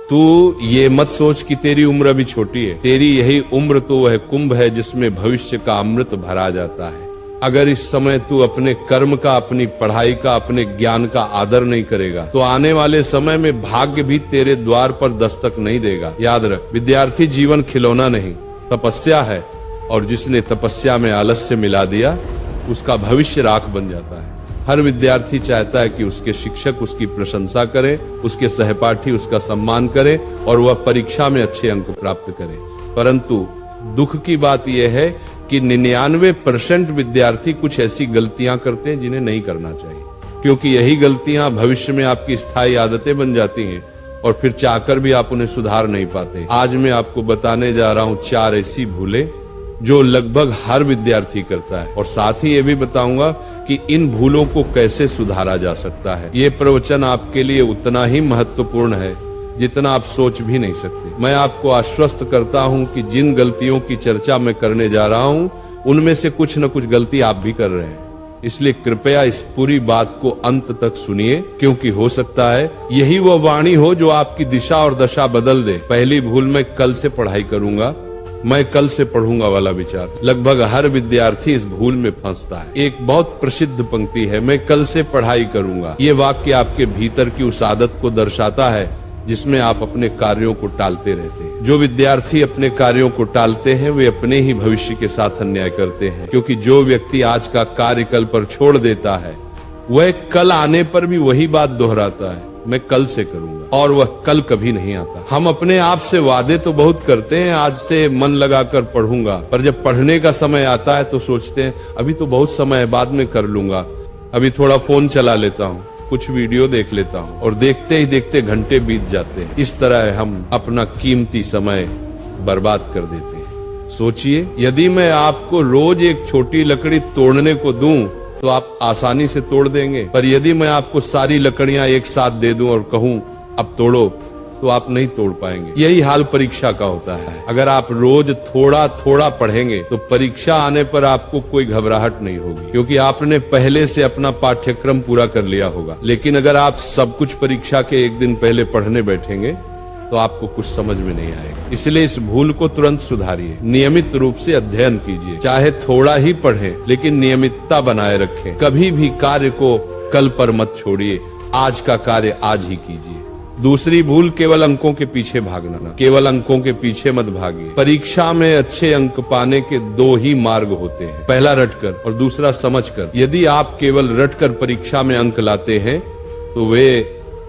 तू ये मत सोच कि तेरी उम्र अभी छोटी है। तेरी यही उम्र तो वह कुंभ है जिसमें भविष्य का अमृत भरा जाता है। अगर इस समय तू अपने कर्म का, अपनी पढ़ाई का, अपने ज्ञान का आदर नहीं करेगा तो आने वाले समय में भाग्य भी तेरे द्वार पर दस्तक नहीं देगा। याद रख, विद्यार्थी जीवन खिलौना नहीं, तपस्या है, और जिसने तपस्या में आलस्य मिला दिया उसका भविष्य राख बन जाता है। हर विद्यार्थी चाहता है कि उसके शिक्षक उसकी प्रशंसा करें, उसके सहपाठी उसका सम्मान करें और वह परीक्षा में अच्छे अंक प्राप्त करे। परंतु दुख की बात यह है कि 99% विद्यार्थी कुछ ऐसी गलतियां करते हैं जिन्हें नहीं करना चाहिए, क्योंकि यही गलतियां भविष्य में आपकी स्थायी आदतें बन जाती हैं और फिर चाहकर भी आप उन्हें सुधार नहीं पाते। आज मैं आपको बताने जा रहा हूं 4 ऐसी भूलें जो लगभग हर विद्यार्थी करता है, और साथ ही ये भी बताऊंगा कि इन भूलों को कैसे सुधारा जा सकता है। ये प्रवचन आपके लिए उतना ही महत्वपूर्ण है जितना आप सोच भी नहीं सकते। मैं आपको आश्वस्त करता हूं कि जिन गलतियों की चर्चा मैं करने जा रहा हूं उनमें से कुछ न कुछ गलती आप भी कर रहे हैं। इसलिए कृपया इस पूरी बात को अंत तक सुनिए, क्योंकि हो सकता है यही वह वाणी हो जो आपकी दिशा और दशा बदल दे। पहली भूल, मैं कल से पढ़ाई करूंगा, मैं कल से पढ़ूंगा वाला विचार। लगभग हर विद्यार्थी इस भूल में फंसता है। एक बहुत प्रसिद्ध पंक्ति है, मैं कल से पढ़ाई करूंगा। ये वाक्य आपके भीतर की उस आदत को दर्शाता है जिसमें आप अपने कार्यों को टालते रहते हैं। जो विद्यार्थी अपने कार्यों को टालते हैं वे अपने ही भविष्य के साथ अन्याय करते हैं, क्योंकि जो व्यक्ति आज का कार्य कल पर छोड़ देता है वह कल आने पर भी वही बात दोहराता है, मैं कल से करूंगा, और वह कल कभी नहीं आता। हम अपने आप से वादे तो बहुत करते हैं, आज से मन लगाकर पढ़ूंगा, पर जब पढ़ने का समय आता है तो सोचते हैं अभी तो बहुत समय है, बाद में कर लूंगा, अभी थोड़ा फोन चला लेता हूँ, कुछ वीडियो देख लेता हूँ, और देखते ही देखते घंटे बीत जाते हैं। इस तरह हम अपना कीमती समय बर्बाद कर देते हैं। सोचिए, यदि मैं आपको रोज एक छोटी लकड़ी तोड़ने को दूं तो आप आसानी से तोड़ देंगे, पर यदि मैं आपको सारी लकड़ियां एक साथ दे दूं और कहूं अब तोड़ो तो आप नहीं तोड़ पाएंगे। यही हाल परीक्षा का होता है। अगर आप रोज थोड़ा थोड़ा पढ़ेंगे तो परीक्षा आने पर आपको कोई घबराहट नहीं होगी, क्योंकि आपने पहले से अपना पाठ्यक्रम पूरा कर लिया होगा। लेकिन अगर आप सब कुछ परीक्षा के एक दिन पहले पढ़ने बैठेंगे तो आपको कुछ समझ में नहीं आएगा। इसलिए इस भूल को तुरंत सुधारिए। नियमित रूप से अध्ययन कीजिए, चाहे थोड़ा ही पढ़ें, लेकिन नियमितता बनाए रखें। कभी भी कार्य को कल पर मत छोड़िए, आज का कार्य आज ही कीजिए। दूसरी भूल, केवल अंकों के पीछे भागना। केवल अंकों के पीछे मत भागिए। परीक्षा में अच्छे अंक पाने के 2 ही मार्ग होते हैं, पहला रटकर और दूसरा समझकर। यदि आप केवल रटकर परीक्षा में अंक लाते हैं तो वे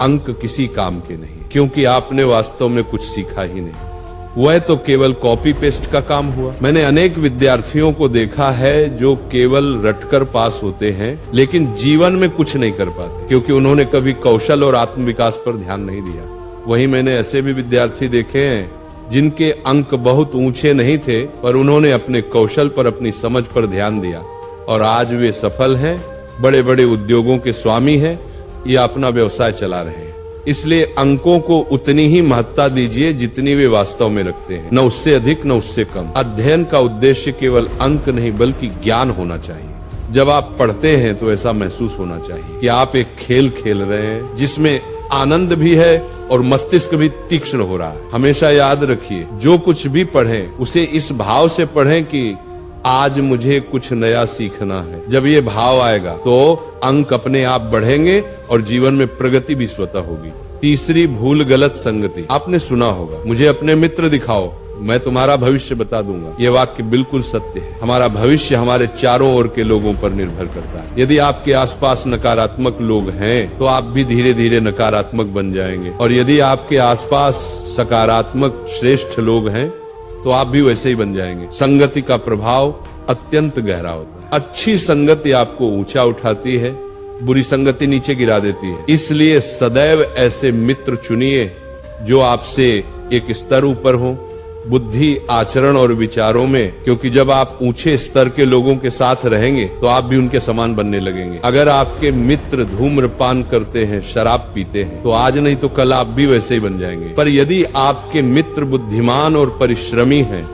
अंक किसी काम के नहीं, क्योंकि आपने वास्तव में कुछ सीखा ही नहीं। वह तो केवल कॉपी पेस्ट का काम हुआ। मैंने अनेक विद्यार्थियों को देखा है जो केवल रटकर पास होते हैं लेकिन जीवन में कुछ नहीं कर पाते, क्योंकि उन्होंने कभी कौशल और आत्मविकास पर ध्यान नहीं दिया। वहीं मैंने ऐसे भी विद्यार्थी देखे हैं जिनके अंक बहुत ऊंचे नहीं थे, पर उन्होंने अपने कौशल पर, अपनी समझ पर ध्यान दिया, और आज वे सफल हैं, बड़े बड़े उद्योगों के स्वामी हैं या अपना व्यवसाय चला रहे हैं। इसलिए अंकों को उतनी ही महत्ता दीजिए जितनी वे वास्तव में रखते हैं, न उससे अधिक न उससे कम। अध्ययन का उद्देश्य केवल अंक नहीं बल्कि ज्ञान होना चाहिए। जब आप पढ़ते हैं तो ऐसा महसूस होना चाहिए कि आप एक खेल खेल रहे हैं जिसमें आनंद भी है और मस्तिष्क भी तीक्ष्ण हो रहा है। हमेशा याद रखिए, जो कुछ भी पढ़ें उसे इस भाव से पढ़ें कि आज मुझे कुछ नया सीखना है। जब ये भाव आएगा तो अंक अपने आप बढ़ेंगे और जीवन में प्रगति भी स्वतः होगी। तीसरी भूल, गलत संगति। आपने सुना होगा, मुझे अपने मित्र दिखाओ, मैं तुम्हारा भविष्य बता दूंगा। ये वाक्य बिल्कुल सत्य है। हमारा भविष्य हमारे चारों ओर के लोगों पर निर्भर करता है। यदि आपके आसपास नकारात्मक लोग हैं तो आप भी धीरे धीरे नकारात्मक बन जाएंगे, और यदि आपके आसपास सकारात्मक श्रेष्ठ लोग हैं तो आप भी वैसे ही बन जाएंगे। संगति का प्रभाव अत्यंत गहरा होता है। अच्छी संगति आपको ऊंचा उठाती है, बुरी संगति नीचे गिरा देती है। इसलिए सदैव ऐसे मित्र चुनिए जो आपसे एक स्तर ऊपर हो, बुद्धि, आचरण और विचारों में, क्योंकि जब आप ऊंचे स्तर के लोगों के साथ रहेंगे तो आप भी उनके समान बनने लगेंगे। अगर आपके मित्र धूम्रपान करते हैं, शराब पीते हैं, तो आज नहीं तो कल आप भी वैसे ही बन जाएंगे। पर यदि आपके मित्र बुद्धिमान और परिश्रमी हैं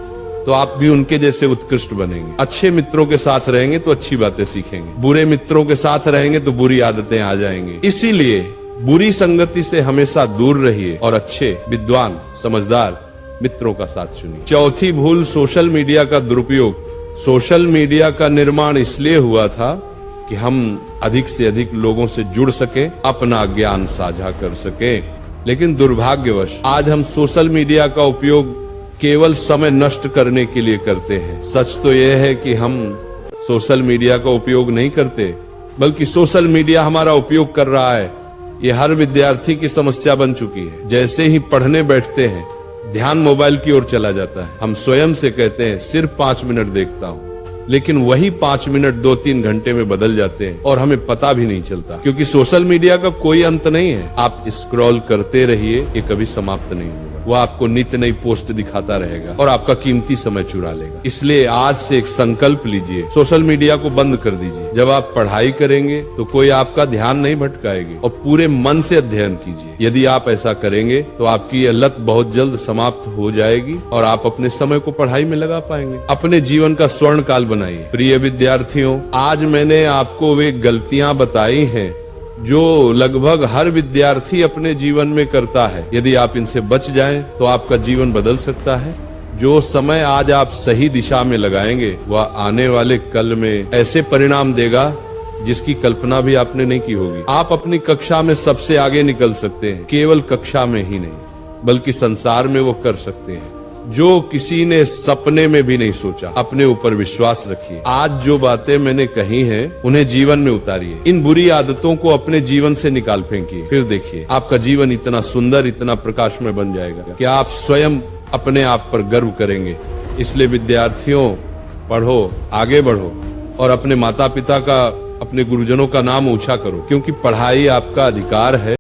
तो आप भी उनके जैसे उत्कृष्ट बनेंगे। अच्छे मित्रों के साथ रहेंगे तो अच्छी बातें सीखेंगे, बुरे मित्रों के साथ रहेंगे तो बुरी आदतें आ जाएंगी। इसीलिए बुरी संगति से हमेशा दूर रहिए और अच्छे, विद्वान, समझदार मित्रों का साथ चुनिए। चौथी भूल, सोशल मीडिया का दुरुपयोग। सोशल मीडिया का निर्माण इसलिए हुआ था कि हम अधिक से अधिक लोगों से जुड़ सके, अपना ज्ञान साझा कर सके। लेकिन दुर्भाग्यवश आज हम सोशल मीडिया का उपयोग केवल समय नष्ट करने के लिए करते हैं। सच तो यह है कि हम सोशल मीडिया का उपयोग नहीं करते, बल्कि सोशल मीडिया हमारा उपयोग कर रहा है। ये हर विद्यार्थी की समस्या बन चुकी है। जैसे ही पढ़ने बैठते हैं, ध्यान मोबाइल की ओर चला जाता है। हम स्वयं से कहते हैं सिर्फ 5 मिनट देखता हूं, लेकिन वही 5 मिनट 2-3 घंटे में बदल जाते हैं और हमें पता भी नहीं चलता, क्योंकि सोशल मीडिया का कोई अंत नहीं है। आप स्क्रॉल करते रहिए, ये कभी समाप्त नहीं होगा। वो आपको नित्य नई पोस्ट दिखाता रहेगा और आपका कीमती समय चुरा लेगा। इसलिए आज से एक संकल्प लीजिए, सोशल मीडिया को बंद कर दीजिए। जब आप पढ़ाई करेंगे तो कोई आपका ध्यान नहीं भटकाएगी और पूरे मन से अध्ययन कीजिए। यदि आप ऐसा करेंगे तो आपकी यह लत बहुत जल्द समाप्त हो जाएगी और आप अपने समय को पढ़ाई में लगा पाएंगे। अपने जीवन का स्वर्ण काल बनाइए। प्रिय विद्यार्थियों, आज मैंने आपको वे गलतियां बताई हैं जो लगभग हर विद्यार्थी अपने जीवन में करता है। यदि आप इनसे बच जाएं तो आपका जीवन बदल सकता है। जो समय आज आप सही दिशा में लगाएंगे, वह आने वाले कल में ऐसे परिणाम देगा जिसकी कल्पना भी आपने नहीं की होगी। आप अपनी कक्षा में सबसे आगे निकल सकते हैं, केवल कक्षा में ही नहीं बल्कि संसार में वो कर सकते हैं जो किसी ने सपने में भी नहीं सोचा। अपने ऊपर विश्वास रखिए। आज जो बातें मैंने कही हैं, उन्हें जीवन में उतारिए। इन बुरी आदतों को अपने जीवन से निकाल फेंकिए। फिर देखिए आपका जीवन इतना सुंदर, इतना प्रकाशमय बन जाएगा कि आप स्वयं अपने आप पर गर्व करेंगे। इसलिए विद्यार्थियों, पढ़ो, आगे बढ़ो और अपने माता पिता का, अपने गुरुजनों का नाम ऊंचा करो, क्योंकि पढ़ाई आपका अधिकार है।